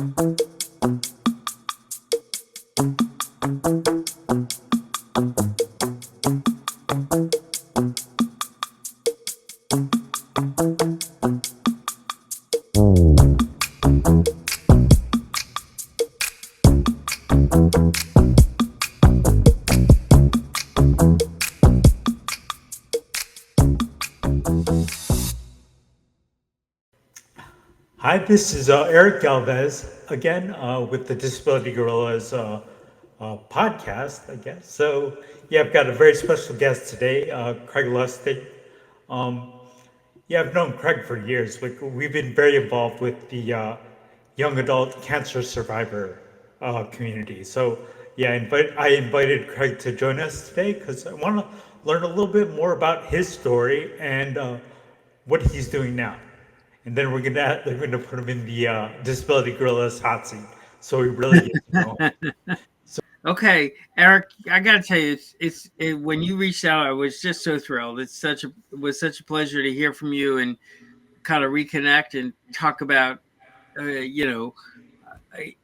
Hi, this is Eric Galvez again with the Disability Guerrillas podcast, I guess. So, yeah, I've got a very special guest today, Craig Lustig. Um, yeah, I've known Craig for years. We've been very involved with the young adult cancer survivor community. So, yeah, I invited Craig to join us today because I want to learn a little bit more about his story and what he's doing now. And then they're gonna put him in the Disability Guerrillas hot seat, so we really get to know him. Okay, Eric, I got to tell you, when you reached out, I was just so thrilled. It was such a pleasure to hear from you and kind of reconnect and talk about, you know,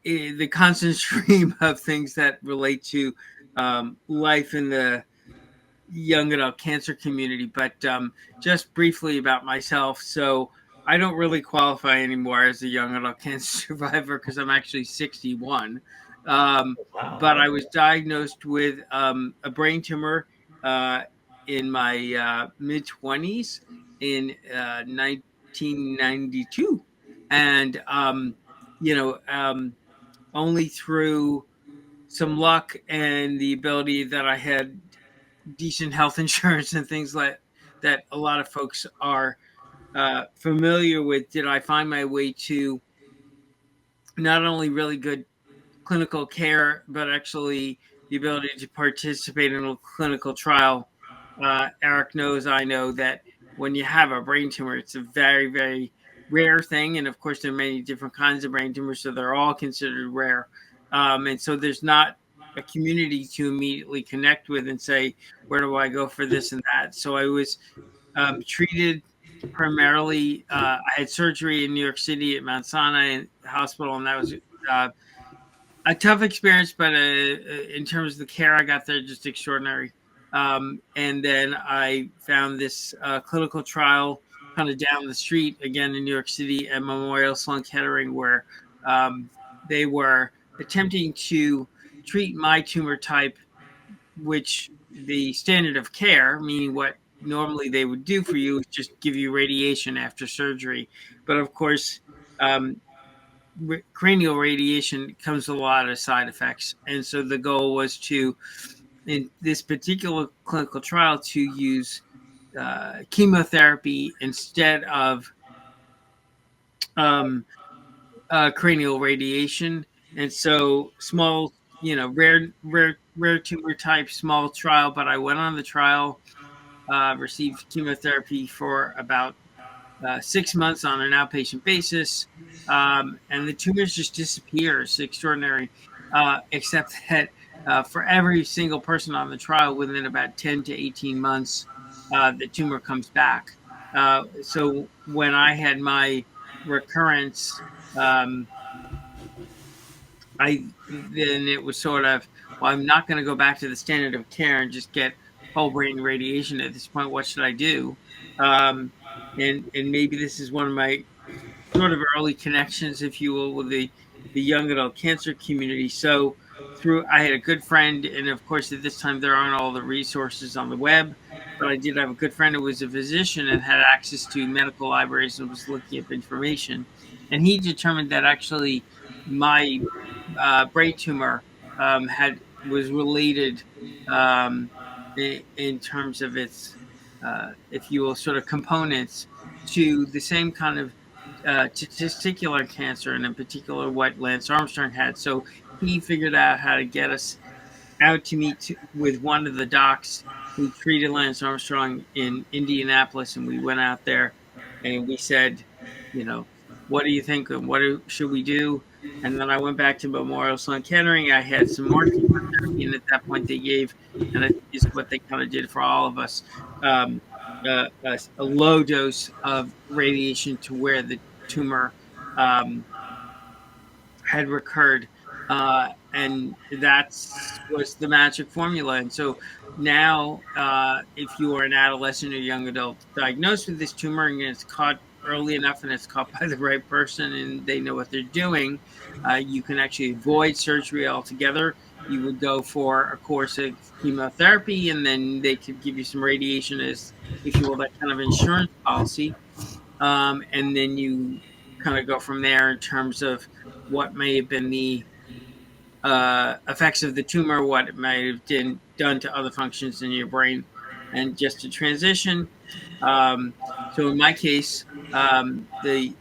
the constant stream of things that relate to life in the young adult cancer community. But just briefly about myself. So I don't really qualify anymore as a young adult cancer survivor because I'm actually 61. Wow. But I was diagnosed with a brain tumor uh, in my mid 20s in 1992. And, only through some luck and the ability that I had decent health insurance and things like that a lot of folks are familiar with, did I find my way to not only really good clinical care, but actually the ability to participate in a clinical trial. Eric knows, I know that when you have a brain tumor, it's a very, very rare thing. And of course, there are many different kinds of brain tumors, so they're all considered rare. And so there's not a community to immediately connect with and say, where do I go for this and that? So I was treated primarily. I had surgery in New York City at Mount Sinai Hospital, and that was a tough experience, but in terms of the care I got there, just extraordinary. And then I found this clinical trial kind of down the street again in New York City at Memorial Sloan Kettering, where they were attempting to treat my tumor type, which the standard of care, meaning what normally they would do for you, is just give you radiation after surgery. But of course, um, cranial radiation comes with a lot of side effects. And so the goal was to, in this particular clinical trial, to use chemotherapy instead of um, cranial radiation. And so small, rare tumor type, small trial. But I went on the trial, received chemotherapy for about 6 months on an outpatient basis, and the tumors just disappear. It's extraordinary, except that for every single person on the trial, within about 10 to 18 months, the tumor comes back. So when I had my recurrence, um, then it was sort of, well, I'm not going to go back to the standard of care and just get whole brain radiation at this point. What should I do? Um, and maybe this is one of my sort of early connections, if you will, with the young adult cancer community. So I had a good friend, and of course at this time there aren't all the resources on the web, but I did have a good friend who was a physician and had access to medical libraries and was looking up information. And he determined that actually my brain tumor was related um, in terms of its, if you will, sort of components to the same kind of testicular cancer, and in particular what Lance Armstrong had. So he figured out how to get us out to meet with one of the docs who treated Lance Armstrong in Indianapolis, and we went out there and we said, you know, what do you think? And should we do? And then I went back to Memorial Sloan Kettering. I had some more chemotherapy, and at that point they gave, and I think is what they kind of did for all of us, um, a low dose of radiation to where the tumor um, had recurred, and that was the magic formula. And so now, if you are an adolescent or young adult diagnosed with this tumor and it's caught early enough and it's caught by the right person and they know what they're doing, you can actually avoid surgery altogether. You would go for a course of chemotherapy, and then they could give you some radiation as, if you will, that kind of insurance policy. And then you kind of go from there in terms of what may have been the effects of the tumor, what it may have done to other functions in your brain, and just to transition. So in my case, the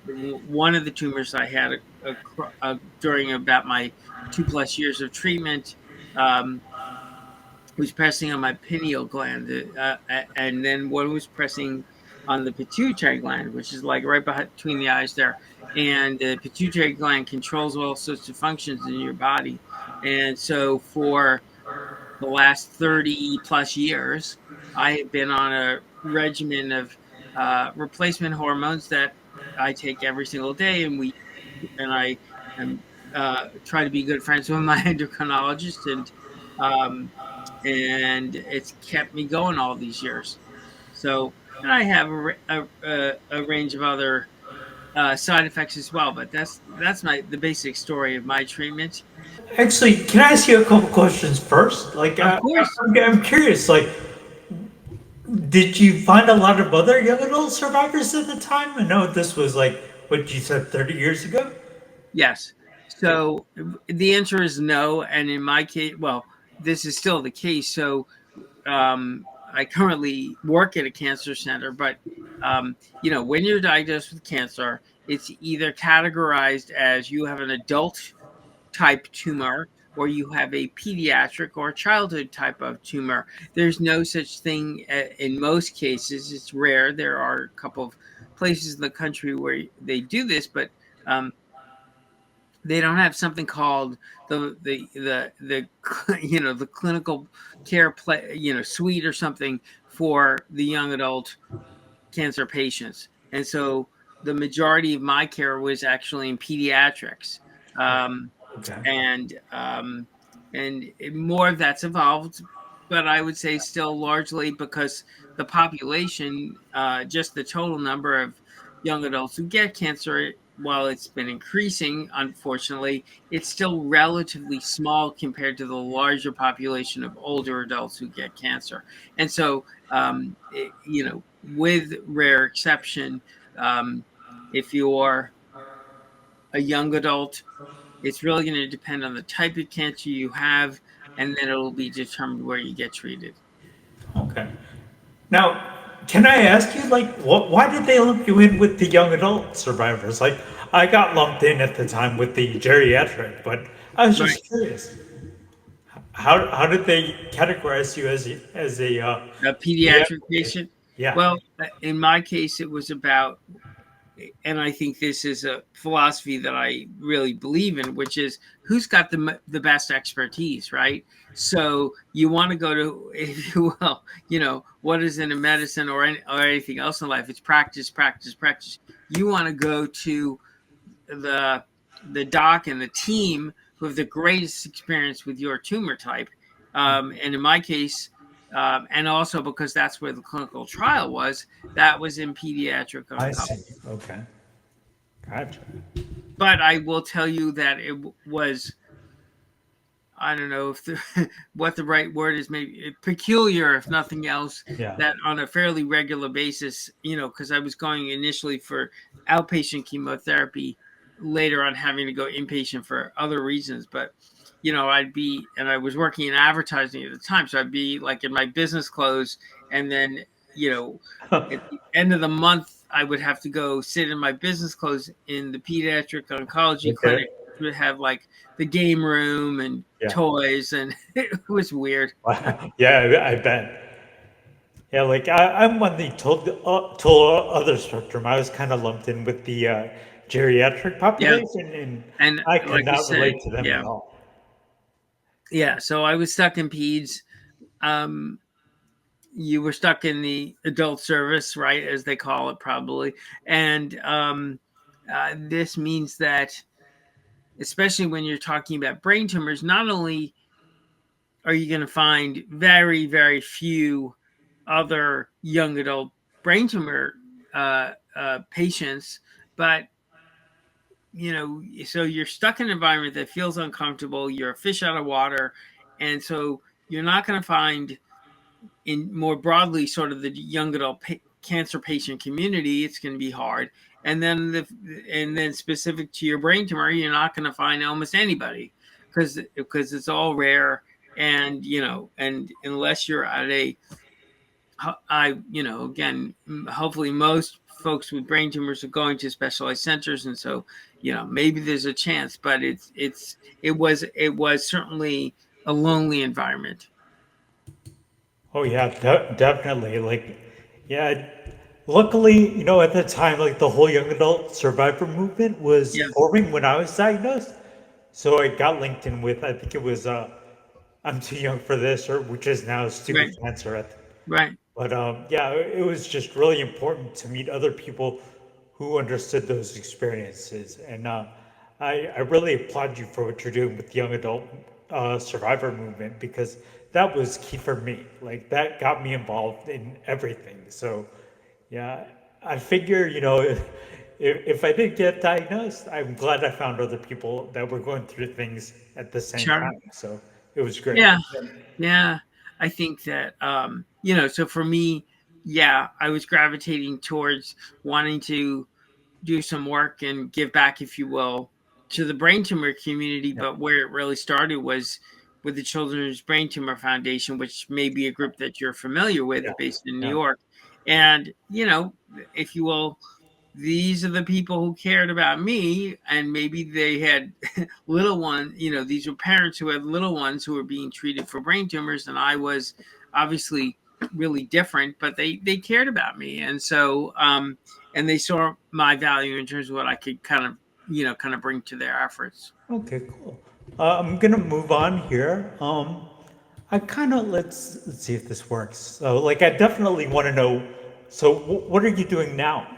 one of the tumors I had during about my 2+ years of treatment, um, was pressing on my pineal gland, and then one was pressing on the pituitary gland, which is like right between the eyes there. And the pituitary gland controls all sorts of functions in your body. And so for the last 30+ years, I have been on a regimen of replacement hormones that I take every single day, and I am try to be good friends with my endocrinologist, um, and it's kept me going all these years. So, and I have a range of other side effects as well, but that's the basic story of my treatment. Actually, can I ask you a couple questions first? Like, Of course, I'm curious. Like, did you find a lot of other young adult survivors at the time? I know this was like what you said 30 years ago. yes. So the answer is no, and in my case, well, this is still the case. So I currently work at a cancer center, but when you're diagnosed with cancer, it's either categorized as you have an adult type tumor or you have a pediatric or childhood type of tumor. There's no such thing in most cases. It's rare. There are a couple of places in the country where they do this, but um, they don't have something called the the clinical care suite or something for the young adult cancer patients. And so the majority of my care was actually in pediatrics. Um, Okay. and more of that's evolved, but I would say still largely because the population, just the total number of young adults who get cancer, while it's been increasing, unfortunately, it's still relatively small compared to the larger population of older adults who get cancer. And so, with rare exception, if you're a young adult, it's really going to depend on the type of cancer you have, and then it'll be determined where you get treated. Okay. Now, can I ask you, like, why did they lump you in with the young adult survivors? Like, I got lumped in at the time with the geriatric, but I was Right. just curious. How did they categorize you as a A pediatric pediatric patient? patient. Yeah. Well, in my case, it was about, and I think this is a philosophy that I really believe in, which is who's got the best expertise, right? So you want to go to, if you will, what is in a medicine or anything else in life? It's practice, practice, practice. You want to go to the the doc and the team who have the greatest experience with your tumor type. And in my case, and also because that's where the clinical trial was, that was in pediatric I oncology. see. Okay. Gotcha. But I will tell you that it was, I don't know if what the right word is, maybe peculiar, if nothing else, Yeah. that on a fairly regular basis, because I was going initially for outpatient chemotherapy, later on having to go inpatient for other reasons. But, and I was working in advertising at the time. So I'd be like in my business clothes. And then, you know, at the end of the month, I would have to go sit in my business clothes in the pediatric oncology Okay. clinic, which would have like the game room and Yeah. toys, and it was weird. Wow. Yeah, I bet. Yeah, like I'm on the total other spectrum. I was kind of lumped in with the geriatric Yeah, population, and and I could like you not said, relate to them yeah, at all. yeah. So I was stuck in peds. Um, you were stuck in the adult service, right, as they call it, probably. And this means that especially when you're talking about brain tumors, not only are you going to find very, very few other young adult brain tumor patients, but so you're stuck in an environment that feels uncomfortable. You're a fish out of water, and so you're not going to find, in more broadly, sort of the young adult cancer patient community. It's going to be hard, and then specific to your brain tumor, you're not going to find almost anybody because it's all rare, and and unless you're at a again, hopefully most folks with brain tumors are going to specialized centers, and so maybe there's a chance, but it was certainly a lonely environment. Oh yeah, definitely. Like, yeah. Luckily, at the time, like the whole young adult survivor movement was Yeah, forming when I was diagnosed. So I got linked in with, I think it was, I'm too young for this, or which is now stupid right, cancer. right. But yeah, it was just really important to meet other people who understood those experiences. And I really applaud you for what you're doing with the young adult survivor movement because that was key for me. Like, that got me involved in everything. So, yeah, I figure, if I did get diagnosed, I'm glad I found other people that were going through things at the same Sure. time. So it was great. Yeah, yeah. I think that so for me, yeah, I was gravitating towards wanting to do some work and give back, if you will, to the brain tumor community. Yeah, But where it really started was with the Children's Brain Tumor Foundation, which may be a group that you're familiar yeah, with, based in New yeah. York. And, if you will, these are the people who cared about me, and maybe they had little ones. These were parents who had little ones who were being treated for brain tumors, and I was obviously really different, but they cared about me, and so and they saw my value in terms of what I could kind of bring to their efforts. Okay, cool. I'm gonna move on here. I kind of let's see if this works. So, like, I definitely want to know. So, what are you doing now?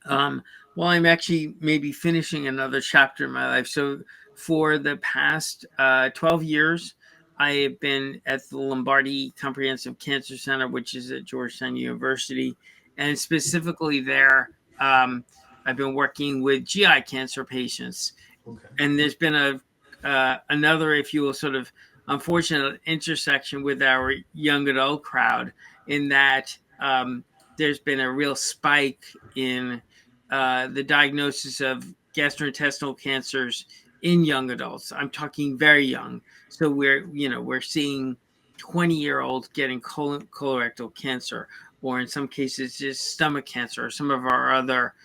Um, well, I'm actually maybe finishing another chapter in my life. So for the past 12 years, I have been at the Lombardi Comprehensive Cancer Center, which is at Georgetown University. And specifically there, I've been working with GI cancer patients. Okay. And there's been another, if you will, sort of unfortunate intersection with our young adult crowd, in that there's been a real spike in the diagnosis of gastrointestinal cancers in young adults. I'm talking very young. So we're seeing 20-year-olds getting colorectal cancer, or in some cases just stomach cancer, or some of our other,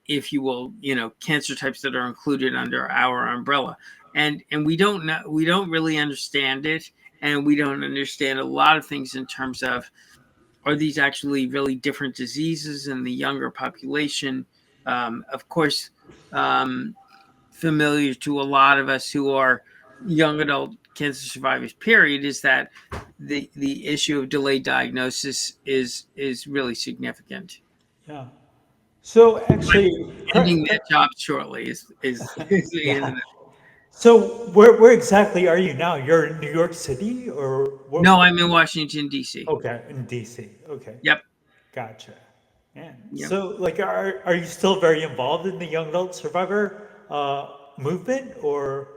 if you will, cancer types that are included under our umbrella. And we don't really understand it, and we don't understand a lot of things in terms of, are these actually really different diseases in the younger population? Of course, um, familiar to a lot of us who are young adult cancer survivors, period, is that the issue of delayed diagnosis is really significant. Yeah. So actually, Ending that job shortly is the end yeah. of it. So where exactly are you now? You're in New York City or what? No, I'm in Washington, D.C. Okay, in DC. Okay, Yep. gotcha. Man, Yep. so like, are you still very involved in the young adult survivor movement or?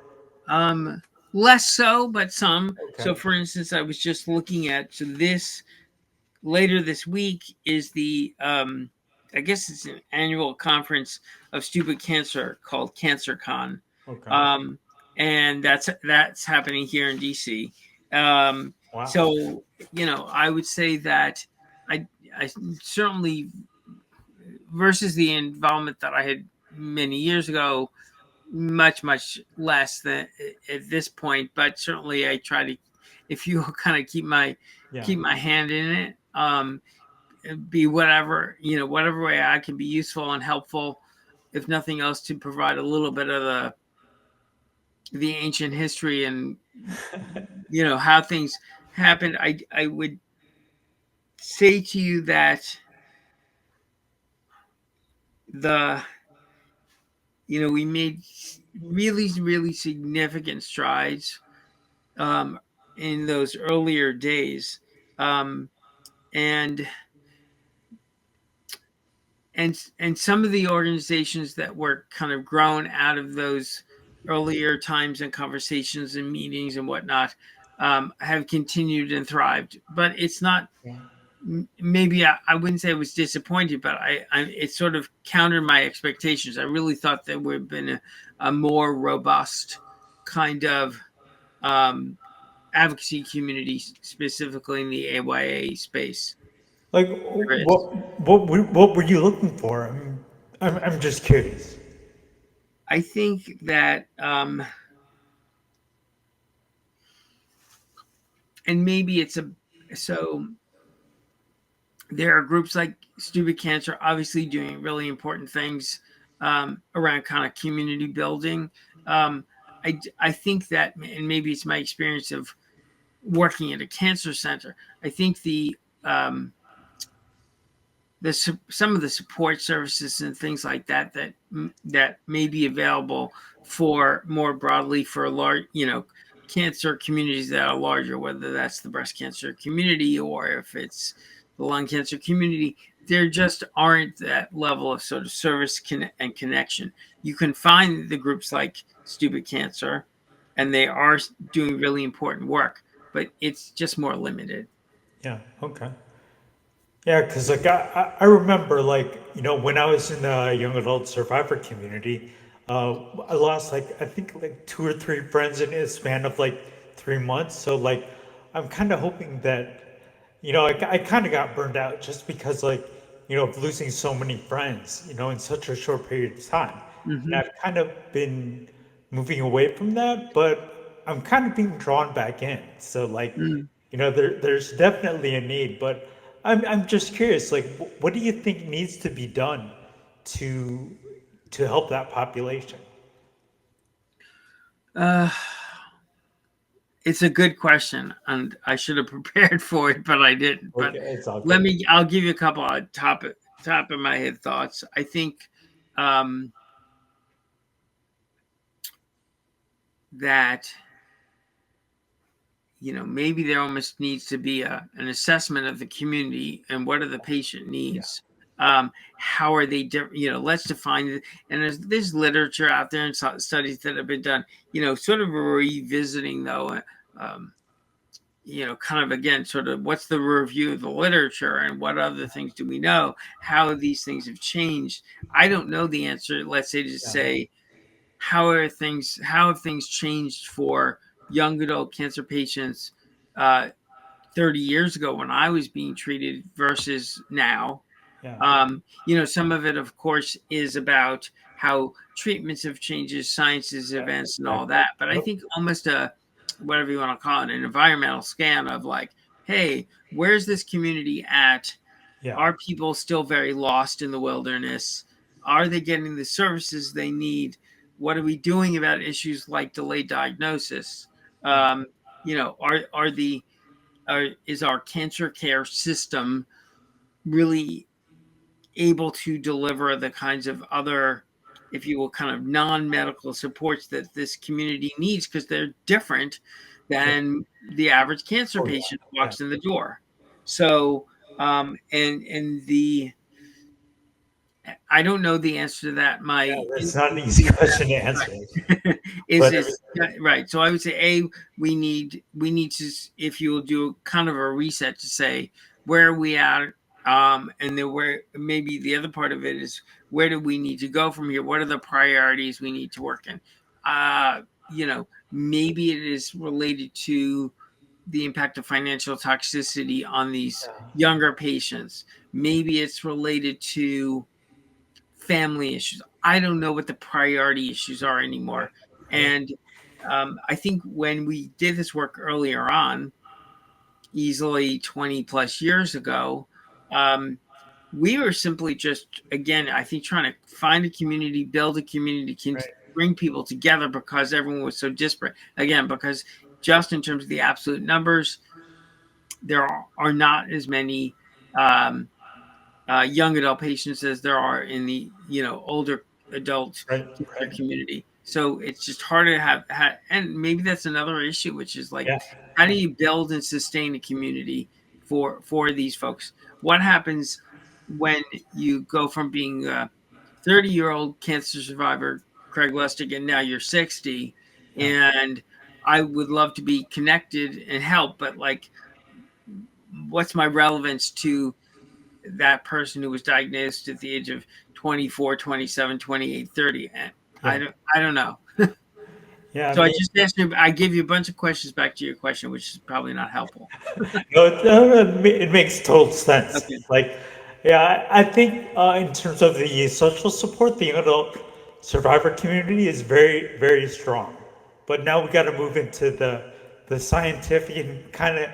Um, Less so, but some. Okay, So, for instance, I was just looking at, so this later this week is the I guess it's an annual conference of stupid cancer called CancerCon. okay. Um, and that's happening here in DC. Um, Wow. so I would say that I certainly, versus the involvement that I had many years ago, much less than at this point, but certainly I try to, if you kind of Yeah. keep my hand in it, be whatever way I can be useful and helpful, if nothing else, to provide a little bit of the ancient history, and how things happened. I would say to you that the we made really significant strides um, in those earlier days, um, and and some of the organizations that were kind of grown out of those earlier times and conversations and meetings and whatnot have continued and thrived. But it's not, Yeah. maybe I wouldn't say I was disappointed, but it sort of countered my expectations. I really thought there would have been a more robust kind of um, advocacy community, specifically in the AYA space. Like, There is. what were you looking for? I'm just curious. I think that, and maybe it's a so there are groups like Stupid Cancer, obviously doing really important things around kind of community building. Um, I think that, and maybe it's my experience of working at a cancer center. I think um, some of the support services and things like that that may be available for more broadly for large, cancer communities that are larger, whether that's the breast cancer community or if it's the lung cancer community. There just aren't that level of sort of service and connection. You can find the groups like Stupid Cancer, and they are doing really important work, but it's just more limited. Yeah. Okay. Yeah, because like I remember like when I was in the young adult survivor community, I lost like I think like two or three friends in a span of like 3 months. So like I'm kind of hoping that I kind of got burned out just because like of losing so many friends in such a short period of time, and Hmm. I've kind of been moving away from that, but I'm kind of being drawn back in. So like there's definitely a need, but I'm just curious, like, what do you think needs to be done to help that population? Uh, It's a good question, and I should have prepared for it, but I didn't. Okay, But it's all good. I'll give you a couple of top of my head thoughts. I think um, that maybe there almost needs to be an assessment of the community and what are the patient Yeah, needs. How are they different? Let's define it. And there's literature out there and studies that have been done. Sort of revisiting though. Um, kind of again, sort of what's the review of the literature and what other things do we know? How these things have changed. I don't know the answer. Let's say to yeah, say how have things changed for young adult cancer patients uh, 30 years ago when I was being treated versus now. yeah, Some of it, of course, is about how treatments have changed, sciences, yeah, events, and all exactly. that. But I Yep. think almost whatever you want to call it, an environmental scan of like, hey, where's this community at? Yeah, Are people still very lost in the wilderness? Are they getting the services they need? What are we doing about issues like delayed diagnosis? yeah, Um, are the is our cancer care system really able to deliver the kinds of other, if you will, kind of non-medical supports that this community needs because they're different yeah. than the average cancer Oh yeah, patient who yeah, walks in the door. So, and the I don't know the answer to that. yeah. My That's not an instinct easy is question to that answer, right but is right. So I would say we need to, if you will do kind of a reset to say where are we at, and then where maybe the other part of it is where do we need to go from here? What are the priorities we need to work in? Maybe it is related to the impact of financial toxicity on these yeah, younger patients. Maybe it's related to family issues. I don't know what the priority issues are right, anymore. right, And I think when we did this work earlier on, easily 20 plus years ago, um, we were simply just, again, I think trying to find a community, build a community, can right. bring people together because everyone was so disparate. Again, because just in terms of the absolute numbers, there are not as many um, young adult patients as there are in the older adult Right, cancer right. community. So it's just harder to have, and maybe that's another issue, which is like, Yeah. how do you build and sustain a community for these folks? What happens when you go from being a 30-year-old cancer survivor, Craig Lustig, and now you're 60, Yeah. and I would love to be connected and help, but like, what's my relevance to that person who was diagnosed at the age of 24, 27, 28, 30? And Yeah. I don't know. Yeah. I So I mean, just asked you, I gave you a bunch of questions back to your question, which is probably not helpful. no, it makes total sense. Okay. Like, yeah, I think in terms of the social support, the young adult survivor community is very, very strong. But now we got to move into the scientific and kind of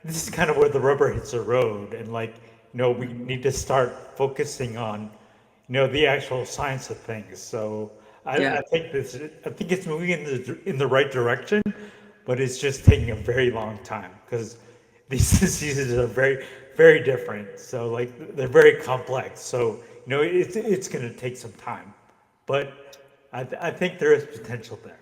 this is kind of where the rubber hits the road, and like we need to start focusing on the actual science of things. So Yeah. I think it's moving in the right direction, but it's just taking a very long time because these diseases are very, very different. So like they're very complex. So it's going to take some time, but I think there is potential there.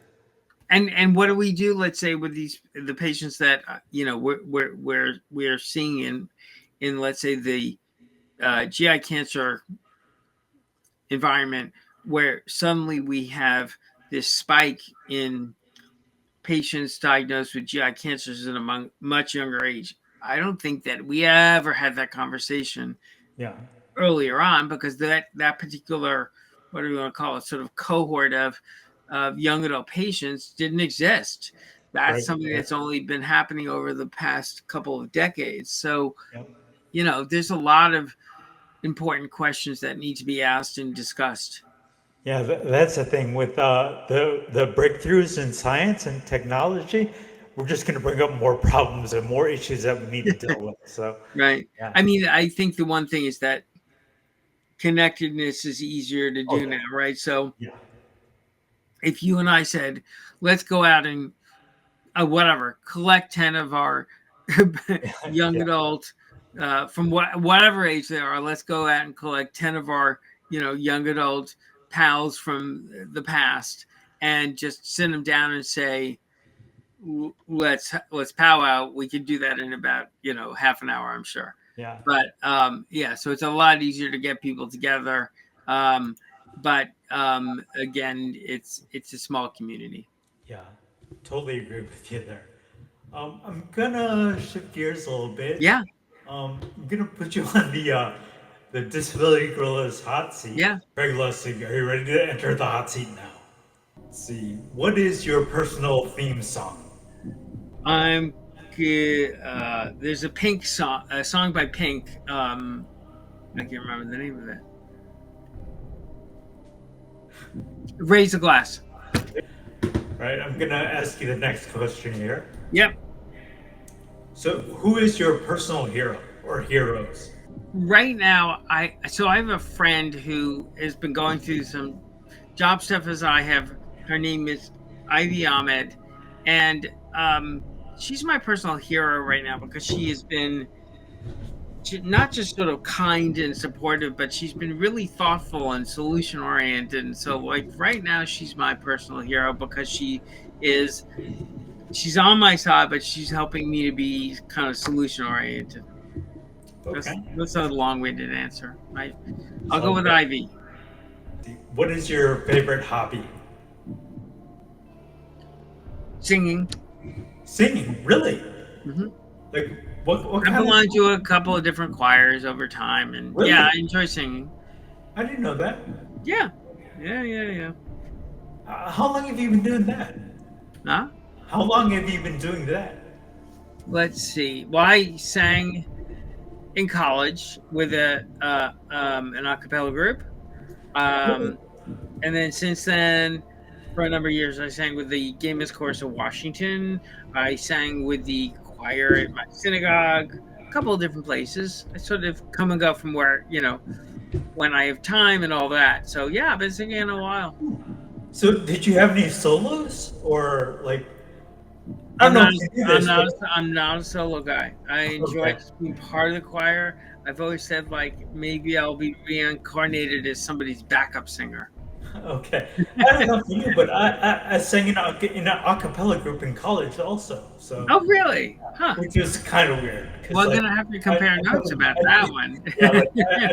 And what do we do? Let's say with the patients that we're seeing in let's say the GI cancer environment, where suddenly we have this spike in patients diagnosed with GI cancers at a much younger age. I don't think that we ever had that conversation Yeah. earlier on, because that particular, what do we want to call it, sort of cohort of young adult patients didn't exist. That's Right. something Right. that's only been happening over the past couple of decades. So, Yep. there's a lot of important questions that need to be asked and discussed. Yeah, that's the thing with the breakthroughs in science and technology. We're just going to bring up more problems and more issues that we need to deal with. So, Right. yeah. I mean, I think the one thing is that connectedness is easier to Oh, do now, right? So yeah. if you and I said, let's go out and whatever, collect 10 of our Yeah. young Yeah. adult, from whatever age they are, let's go out and collect 10 of our, young adult pals from the past, and just send them down and say, let's powwow. We could do that in about, half an hour, I'm sure. Yeah. But yeah, so it's a lot easier to get people together. But again, it's a small community. Yeah. Totally agree with you there. I'm gonna shift gears a little bit. Yeah, I'm gonna put you on the Disability Guerrillas hot seat. yeah. Craig Lustig, are you ready to enter the hot seat now? Let's see. What is your personal theme song? I'm there's a song by Pink. I can't remember the name of it. Raise the glass. Right. I'm gonna ask you the next question here. Yep. So, who is your personal hero or heroes? Right now, I have a friend who has been going through some job stuff as I have. Her name is Ivy Ahmed, and she's my personal hero right now, because she has been not just sort of kind and supportive, but she's been really thoughtful and solution oriented. And so, like, right now, she's my personal hero, because is she's on my side, but she's helping me to be kind of solution oriented. Okay. That's a long-winded answer. I'll go Sounds with good. Ivy. What is your favorite hobby? Singing. Singing, really? Hmm. Like what I kind of belong to a couple of different choirs over time, and yeah, really? I enjoy singing. I didn't know that. Yeah, yeah, yeah, yeah. How long have you been doing that? Huh? How long have you been doing that? Let's see. Well, I sang in college with an a cappella group, Really? um, and then since then, for a number of years, I sang with the Gay Men's Chorus of Washington. I sang with the choir at my synagogue, a couple of different places. I sort of come and go from where, when I have time and all that. So yeah, I've been singing in a while. So did you have any solos or like I don't I'm know not. if you do I'm this, not. but I'm not a solo guy. I enjoy okay. just being part of the choir. I've always said, like, maybe I'll be reincarnated as somebody's backup singer. Okay. I don't know for you, but I sang in an a cappella group in college also. So, Oh, really? Huh. which is kind of weird because We're like gonna have to I compare notes never, about I, that one. yeah,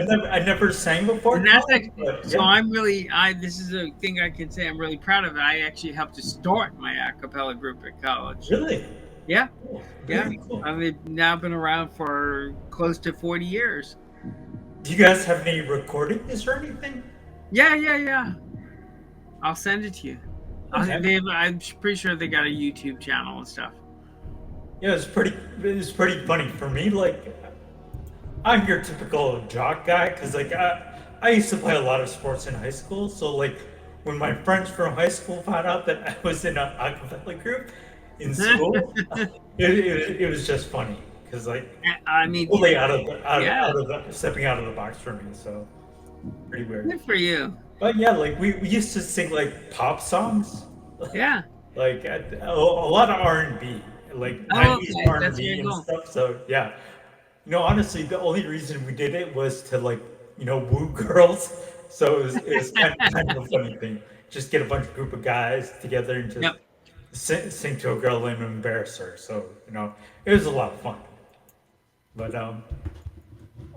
like I never sang before And in that's college, actually, but so yeah, I'm really, I this is a thing I can say I'm really proud of. I actually helped to start my a cappella group at college. really Yeah, cool, yeah. very cool. I've now been around for close to 40 years. Do you guys have any recordings or anything? Yeah, yeah, yeah. I'll send it to you. Okay. I'm pretty sure they got a YouTube channel and stuff. Yeah, it was pretty funny for me. Like, I'm your typical jock guy because like I used to play a lot of sports in high school. So like when my friends from high school found out that I was in an a cappella group in school, it was just funny because like I mean, totally out of the yeah, out of the stepping out of the box for me. So pretty weird. good for you. But yeah, like we used to sing like pop songs, Yeah. like a lot of R&B, like Oh, 90s okay. That's R&B very and cool. stuff. So yeah, honestly, the only reason we did it was to like, woo girls. So it was kind of a funny thing. Just get a bunch of group of guys together and just Yep. sing to a girl and embarrass her. So, it was a lot of fun. But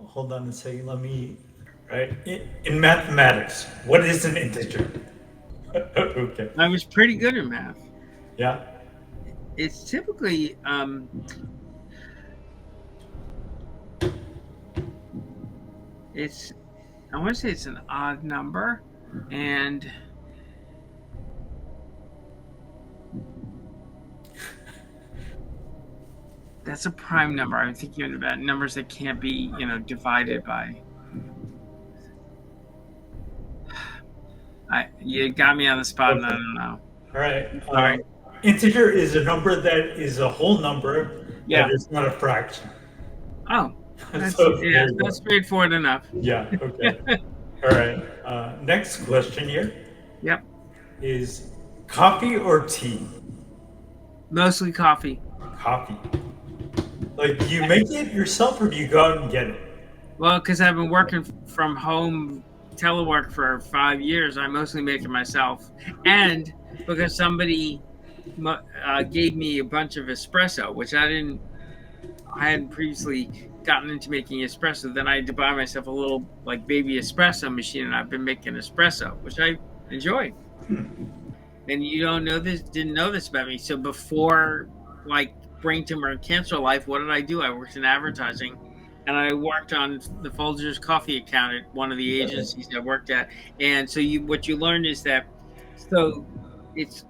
hold on a second. Let me, right? In mathematics, what is an integer? Okay. I was pretty good at math. Yeah. It's typically it's I want to say it's an odd number, and that's a prime number. I'm thinking about numbers that can't be, divided by. You got me on the spot, and I Okay. don't know. All right. Sorry. Integer is a number that is a whole number that Yeah. is not a fraction. Oh, So there you that's go. straightforward enough. Yeah. Okay. All right. Next question here Yep. is coffee or tea? Mostly coffee. Coffee. Like, do you make it yourself or do you go out and get it? Well, because I've been working from home telework for 5 years, I mostly make it myself, and because somebody gave me a bunch of espresso, which I hadn't previously gotten into making espresso. Then I had to buy myself a little like baby espresso machine, and I've been making espresso, which I enjoy. And you don't know this, didn't know this about me. So before like brain tumor and cancer life, what did I do? I worked in advertising, and I worked on the Folgers coffee account at one of the agencies I worked at. And so what you learned is that so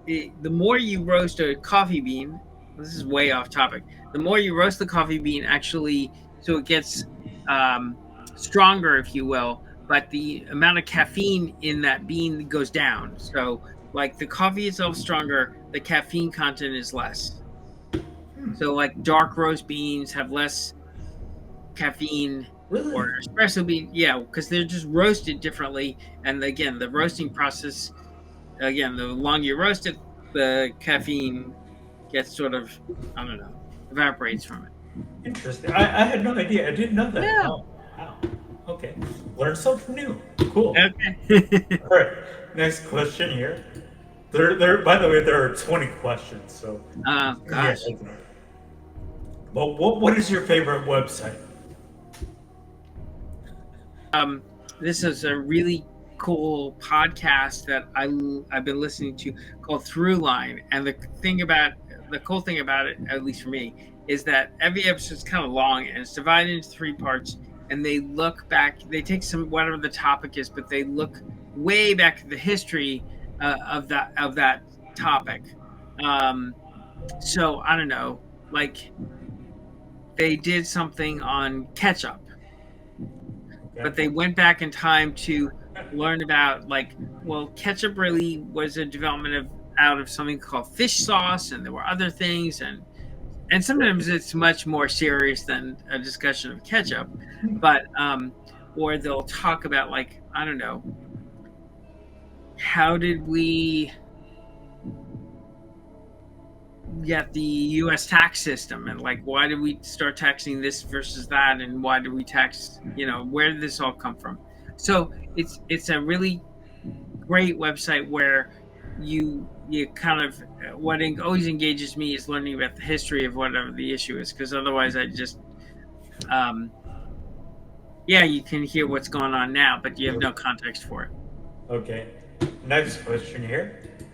the more you roast a coffee bean, this is way off topic. The more you roast the coffee bean, actually, so it gets um, stronger, if you will, but the amount of caffeine in that bean goes down. So, like the coffee itself is stronger, the caffeine content is less. So, like dark roast beans have less caffeine, or Really? espresso bean, yeah, because they're just roasted differently. And again, the roasting process, again, the longer you roast it, the caffeine gets sort of, I don't know, evaporates from it. Interesting. I had no idea. I didn't know that. Yeah. Oh, wow. Okay. Learn something new. Cool. Okay. All right. Next question here. By the way, there are 20 questions, so Oh yeah. gosh. But what is your favorite website? Um, this is a really cool podcast that I've been listening to called Throughline, and the cool thing about it, at least for me, is that every episode is kind of long and it's divided into three parts. And they look back, they take some whatever the topic is, but they look way back at the history of that topic. Um, so I don't know, like they did something on ketchup, but Okay. they went back in time to learn about like, well, ketchup really was a development of out of something called fish sauce, and there were other things, and sometimes it's much more serious than a discussion of ketchup. But or they'll talk about like, I don't know, how did we get the US tax system, and like why did we start taxing this versus that, and why did we tax, where did this all come from? So it's a really great website where you kind of always engages me is learning about the history of whatever the issue is, because otherwise I just um, yeah, you can hear what's going on now, but you have no context for it. Okay. Next question here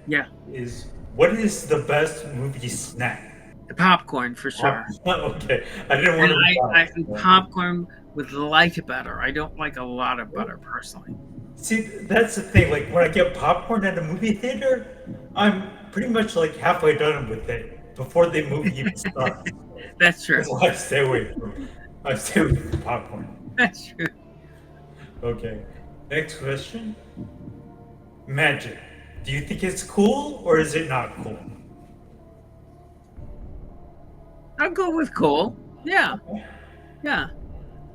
Yeah, is what is the best movie snack? the popcorn for sure. Okay. I didn't want And to be and biased. popcorn with light butter. I don't like a lot of butter personally. See, that's the thing. Like when I get popcorn at a movie theater, I'm pretty much like halfway done with it before the movie even starts. That's true. That's why I stay away from popcorn. That's true. Okay. Next question. Magic. Do you think it's cool or is it not cool? I'll go with cool. Yeah, yeah.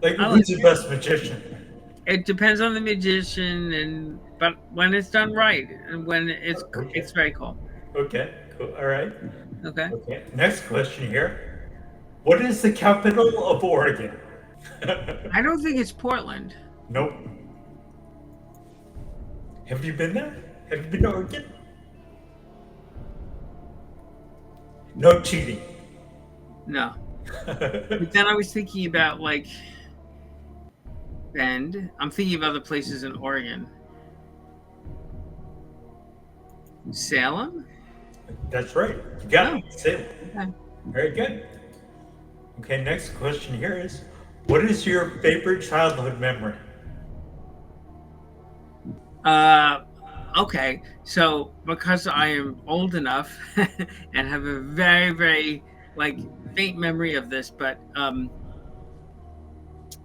Like I like who's the best magician? it. Depends on the magician, but when it's done right, and when Okay. it's very cool. Okay. Cool. All right. Okay. Okay. Next question here. What is the capital of Oregon? I don't think it's Portland. Nope. Have you been there? Have you been to Oregon? No cheating. No. But then I was thinking about like Bend. I'm thinking of other places in Oregon. Salem? That's right. You got Oh, it. Salem. okay. Very good. Okay, next question here is what is your favorite childhood memory? Okay. So because I am old enough and have a very, very like faint memory of this, but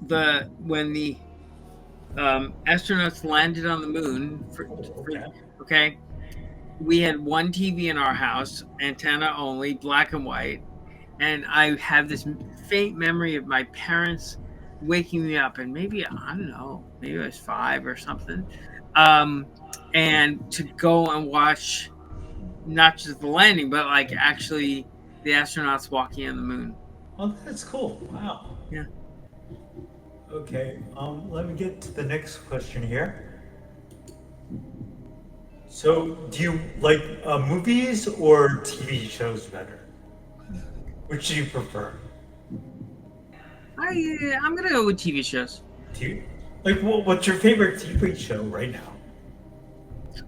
the when the astronauts landed on the moon Oh, for okay. okay, we had one TV in our house, antenna only, black and white, and I have this faint memory of my parents waking me up, and maybe I don't know, maybe I was 5 or something, um, and to go and watch not just the landing, but like actually the astronauts walking on the moon. Oh, that's cool. Wow. Yeah. Okay, let me get to the next question here. So, do you like movies or TV shows better? Which do you prefer? I'm gonna go with TV shows. Do you, like what's your favorite TV show right now?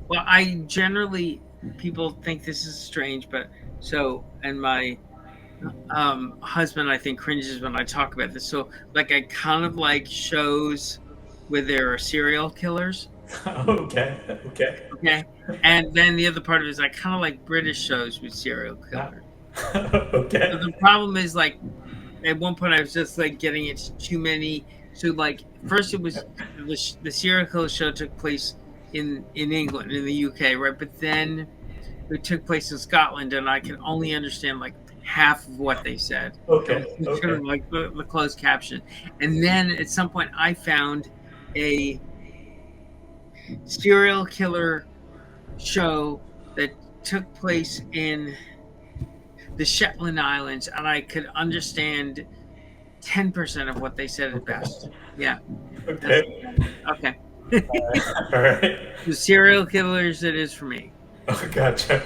Well, I generally people think this is strange, but and my husband I think cringes when I talk about this. So like I kind of like shows where there are serial killers. Okay, okay. Okay. And then the other part of it is I kind of like British shows with serial Ah, killers. So okay, the problem is like at one point I was just like getting into too many. So like first it was the serial killer show took place in England, in the UK, right? But then it took place in Scotland, and I could only understand like half of what they said. It was okay, sort okay. of like the closed caption. And then at some point, I found a serial killer show that took place in the Shetland Islands, and I could understand 10% of what they said at best. Yeah, that's Okay. okay. All right. The serial killers, it is for me. Oh, gotcha.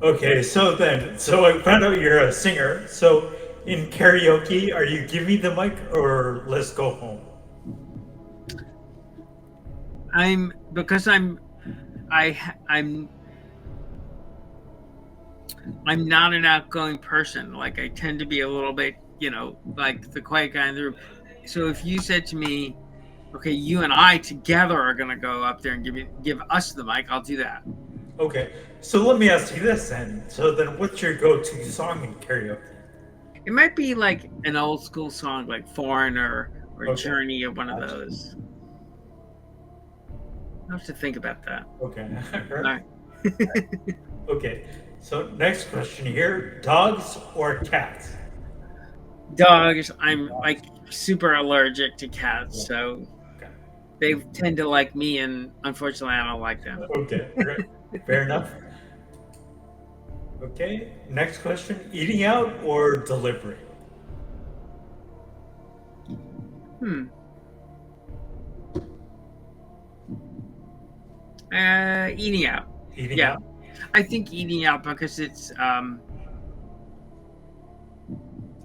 Okay, so I found out you're a singer. So in karaoke, are you give me the mic or let's go home? I'm because I'm I'm not an outgoing person. Like I tend to be a little bit, like the quiet guy in the room. So if you said to me, "Okay, you and I together are going to go up there and give us the mic," I'll do that. Okay, so let me ask you this then. So then, what's your go-to song in karaoke? It might be like an old school song, like Foreigner or Okay, Journey or one of gotcha. those. I have to think about that. Okay, All right. okay. So next question here: dogs or cats? Dogs. I'm Dogs. like super allergic to cats, so Okay. they tend to like me, and unfortunately, I don't like them. Okay. Great. Fair enough. Okay. Next question: eating out or delivery? Hmm. Eating out. Eating Yeah, out? I think eating out because it's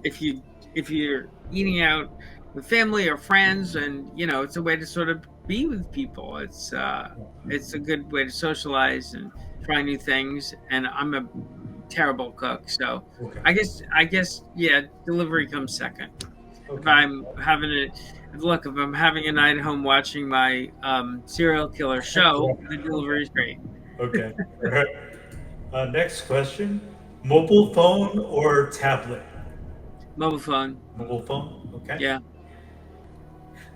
if you if you're eating out with family or friends, and it's a way to sort of be with people. It's a good way to socialize and try new things. And I'm a terrible cook, so Okay. I guess yeah, delivery comes second. If Okay. I'm having it, look, if I'm having a night at home watching my serial killer Yeah. show, the delivery is Okay. great. Okay. All right. Next question. Mobile phone or tablet? Mobile phone, Mobile phone. Okay. yeah.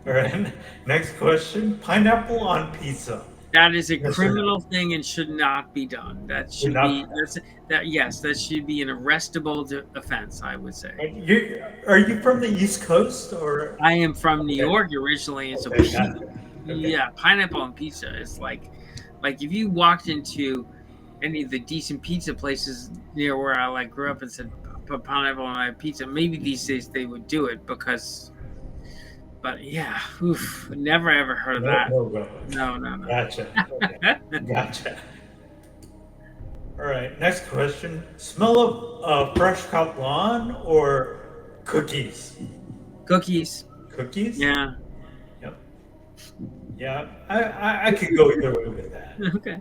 All right. Next question. Pineapple on pizza. That is a Yes or no? criminal thing and should not be done. Should not be That yes, that should be an arrestable offense, I would say. done. Are you from the East Coast or? I am from New Okay. York originally, and so Okay. Gotcha. Okay. yeah, pineapple on pizza is like if you walked into any of the decent pizza places near where I grew up and said put pineapple on my pizza, maybe these days they would do it because, but yeah, oof, never ever heard of No. that. No go. No, no, Gotcha. Okay. no. Gotcha. All right. Next question. Smell of fresh cut lawn or cookies? Cookies, Cookies? yeah. Yep. Yeah. I could go either way with that. Okay.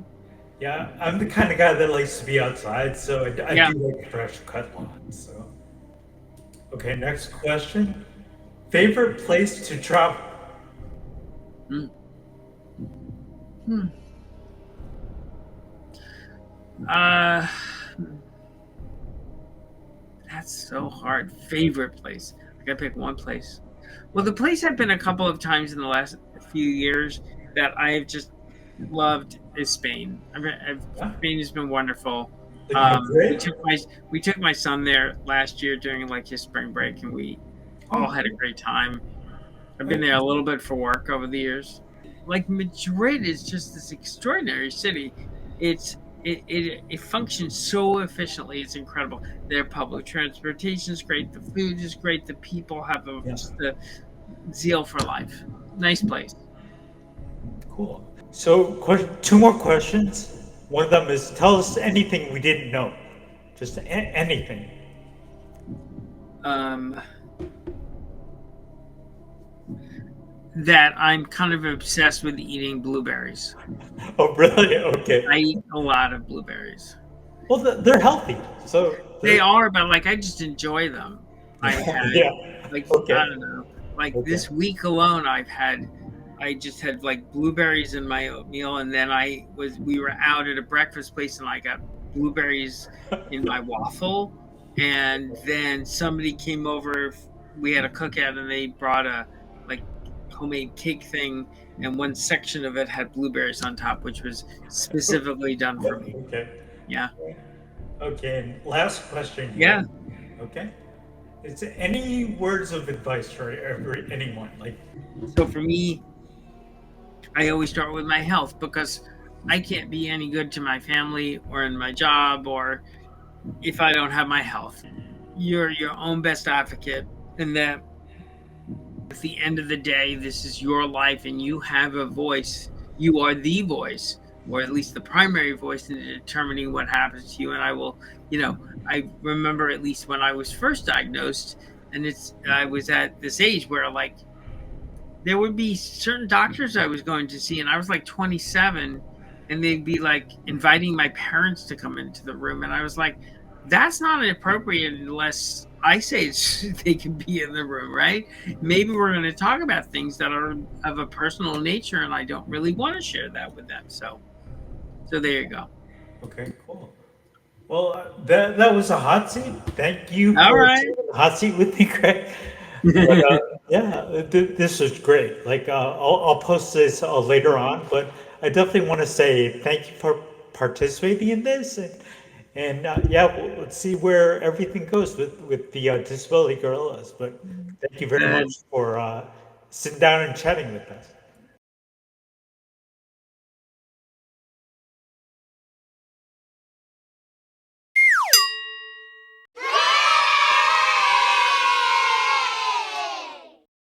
Yeah, I'm the kind of guy that likes to be outside, so I Yeah. do like fresh cut lawns. So, okay, next question. Favorite place to travel? Mm. Hmm. Uh, that's so hard. Favorite place. I gotta pick one place. Well, the place I've been a couple of times in the last few years that I've just loved is Spain. Yeah, Spain has been wonderful. like We Madrid. took my son there last year during his spring break, and we all Oh, had a great time. I've been okay. there a little bit for work over the years. Like Madrid is just this extraordinary city. It functions so efficiently. It's incredible. Their public transportation is great. The food is great. The people have Yeah, just a zeal for life. Nice place. cool. So, two more questions. One of them is tell us anything we didn't know. Just anything. Um, that I'm kind of obsessed with eating blueberries. Oh, really? Okay. I eat a lot of blueberries. Well, they're healthy, so They they're. are, but I just enjoy them. I had Yeah. I Okay. don't know, like Okay. this week alone, I just had blueberries in my oatmeal, and then we were out at a breakfast place, and I got blueberries in my waffle, and then somebody came over. We had a cookout, and they brought a like homemade cake thing, and one section of it had blueberries on top, which was specifically done for me. Okay. Yeah, Okay. And last question yeah. here. Okay. Is there any words of advice for anyone? Like, So for me, I always start with my health because I can't be any good to my family or in my job or if I don't have my health. You're your own best advocate, and that at the end of the day, this is your life and you have a voice. You are the voice, or at least the primary voice in determining what happens to you. And I remember at least when I was first diagnosed, and I was at this age where there would be certain doctors I was going to see, and I was like 27, and they'd be like inviting my parents to come into the room, and I was like, that's not appropriate unless I say they can be in the room, right? Maybe we're going to talk about things that are of a personal nature, and I don't really want to share that with them. So there you go. okay, cool. Well, that was a hot seat. Thank you All for right. sharing the hot seat with me, Craig. But yeah, this was great. Like, I'll post this later on, but I definitely want to say thank you for participating in this, and yeah, let's see where everything goes with the Disability Gorillas. But thank you very Uh, much for sitting down and chatting with us.